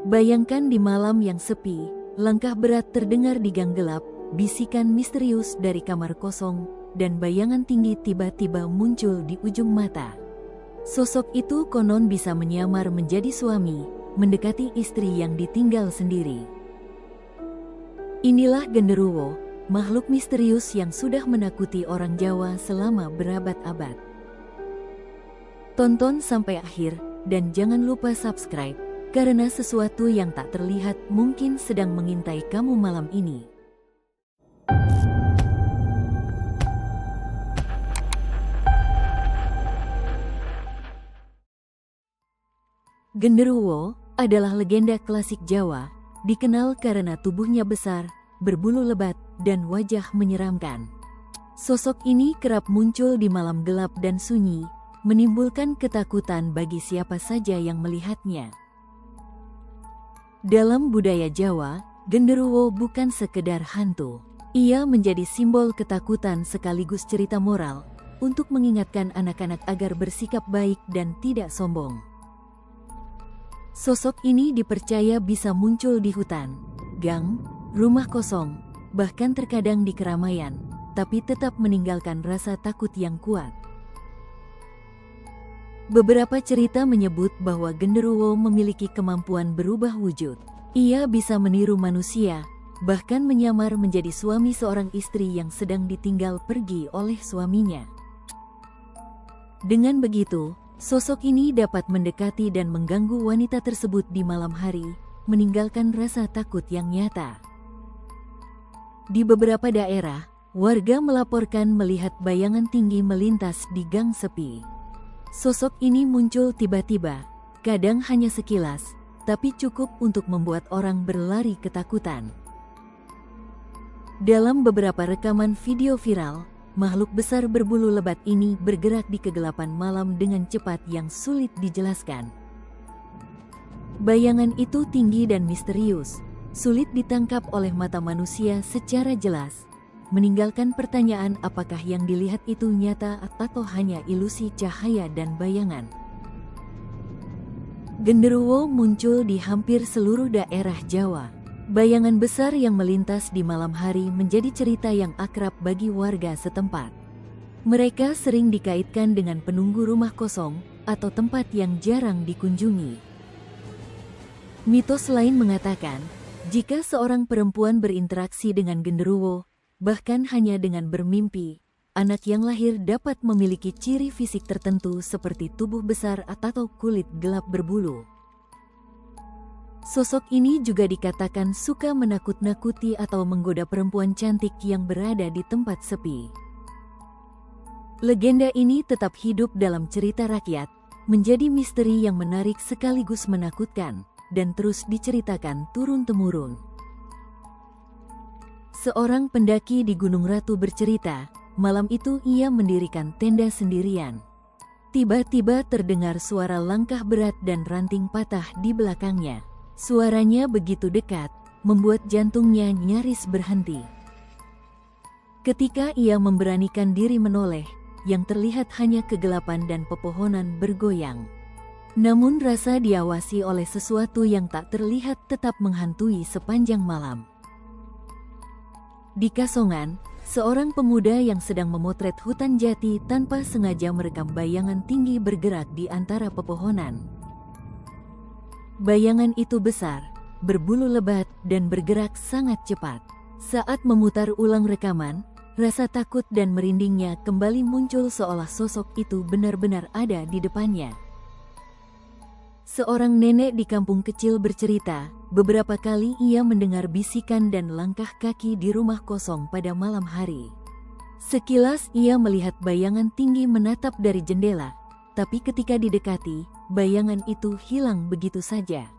Bayangkan di malam yang sepi, langkah berat terdengar di gang gelap, bisikan misterius dari kamar kosong, dan bayangan tinggi tiba-tiba muncul di ujung mata. Sosok itu konon bisa menyamar menjadi suami, mendekati istri yang ditinggal sendiri. Inilah genderuwo, makhluk misterius yang sudah menakuti orang Jawa selama berabad-abad. Tonton sampai akhir, dan jangan lupa subscribe, karena sesuatu yang tak terlihat mungkin sedang mengintai kamu malam ini. Genderuwo adalah legenda klasik Jawa, dikenal karena tubuhnya besar, berbulu lebat, dan wajah menyeramkan. Sosok ini kerap muncul di malam gelap dan sunyi, menimbulkan ketakutan bagi siapa saja yang melihatnya. Dalam budaya Jawa, genderuwo bukan sekedar hantu. Ia menjadi simbol ketakutan sekaligus cerita moral untuk mengingatkan anak-anak agar bersikap baik dan tidak sombong. Sosok ini dipercaya bisa muncul di hutan, gang, rumah kosong, bahkan terkadang di keramaian, tapi tetap meninggalkan rasa takut yang kuat. Beberapa cerita menyebut bahwa genderuwo memiliki kemampuan berubah wujud. Ia bisa meniru manusia, bahkan menyamar menjadi suami seorang istri yang sedang ditinggal pergi oleh suaminya. Dengan begitu, sosok ini dapat mendekati dan mengganggu wanita tersebut di malam hari, meninggalkan rasa takut yang nyata. Di beberapa daerah, warga melaporkan melihat bayangan tinggi melintas di gang sepi. Sosok ini muncul tiba-tiba, kadang hanya sekilas, tapi cukup untuk membuat orang berlari ketakutan. Dalam beberapa rekaman video viral, makhluk besar berbulu lebat ini bergerak di kegelapan malam dengan cepat yang sulit dijelaskan. Bayangan itu tinggi dan misterius, sulit ditangkap oleh mata manusia secara jelas, meninggalkan pertanyaan apakah yang dilihat itu nyata atau hanya ilusi cahaya dan bayangan. Genderuwo muncul di hampir seluruh daerah Jawa. Bayangan besar yang melintas di malam hari menjadi cerita yang akrab bagi warga setempat. Mereka sering dikaitkan dengan penunggu rumah kosong atau tempat yang jarang dikunjungi. Mitos lain mengatakan, jika seorang perempuan berinteraksi dengan genderuwo, bahkan hanya dengan bermimpi, anak yang lahir dapat memiliki ciri fisik tertentu seperti tubuh besar atau kulit gelap berbulu. Sosok ini juga dikatakan suka menakut-nakuti atau menggoda perempuan cantik yang berada di tempat sepi. Legenda ini tetap hidup dalam cerita rakyat, menjadi misteri yang menarik sekaligus menakutkan, dan terus diceritakan turun-temurun. Seorang pendaki di Gunung Ratu bercerita, malam itu ia mendirikan tenda sendirian. Tiba-tiba terdengar suara langkah berat dan ranting patah di belakangnya. Suaranya begitu dekat, membuat jantungnya nyaris berhenti. Ketika ia memberanikan diri menoleh, yang terlihat hanya kegelapan dan pepohonan bergoyang. Namun rasa diawasi oleh sesuatu yang tak terlihat tetap menghantui sepanjang malam. Di Kasongan, seorang pemuda yang sedang memotret hutan jati tanpa sengaja merekam bayangan tinggi bergerak di antara pepohonan. Bayangan itu besar, berbulu lebat, dan bergerak sangat cepat. Saat memutar ulang rekaman, rasa takut dan merindingnya kembali muncul seolah sosok itu benar-benar ada di depannya. Seorang nenek di kampung kecil bercerita, beberapa kali ia mendengar bisikan dan langkah kaki di rumah kosong pada malam hari. Sekilas ia melihat bayangan tinggi menatap dari jendela, tapi ketika didekati, bayangan itu hilang begitu saja.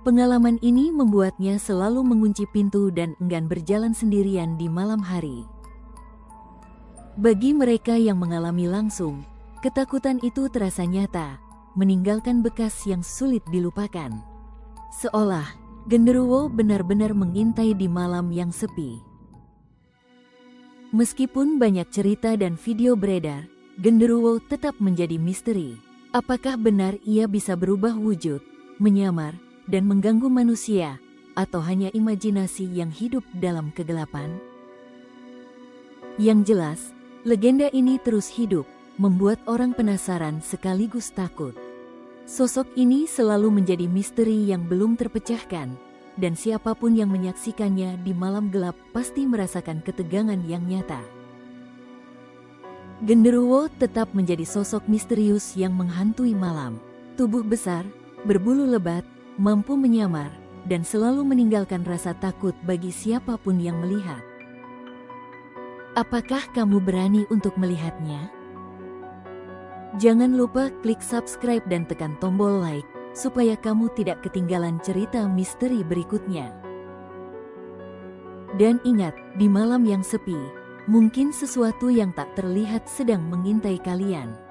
Pengalaman ini membuatnya selalu mengunci pintu dan enggan berjalan sendirian di malam hari. Bagi mereka yang mengalami langsung, ketakutan itu terasa nyata, meninggalkan bekas yang sulit dilupakan. Seolah genderuwo benar-benar mengintai di malam yang sepi. Meskipun banyak cerita dan video beredar, genderuwo tetap menjadi misteri. Apakah benar ia bisa berubah wujud, menyamar, dan mengganggu manusia, atau hanya imajinasi yang hidup dalam kegelapan? Yang jelas, legenda ini terus hidup, membuat orang penasaran sekaligus takut. Sosok ini selalu menjadi misteri yang belum terpecahkan, dan siapapun yang menyaksikannya di malam gelap pasti merasakan ketegangan yang nyata. Genderuwo tetap menjadi sosok misterius yang menghantui malam. Tubuh besar, berbulu lebat, mampu menyamar, dan selalu meninggalkan rasa takut bagi siapapun yang melihat. Apakah kamu berani untuk melihatnya? Jangan lupa klik subscribe dan tekan tombol like, supaya kamu tidak ketinggalan cerita misteri berikutnya. Dan ingat, di malam yang sepi, mungkin sesuatu yang tak terlihat sedang mengintai kalian.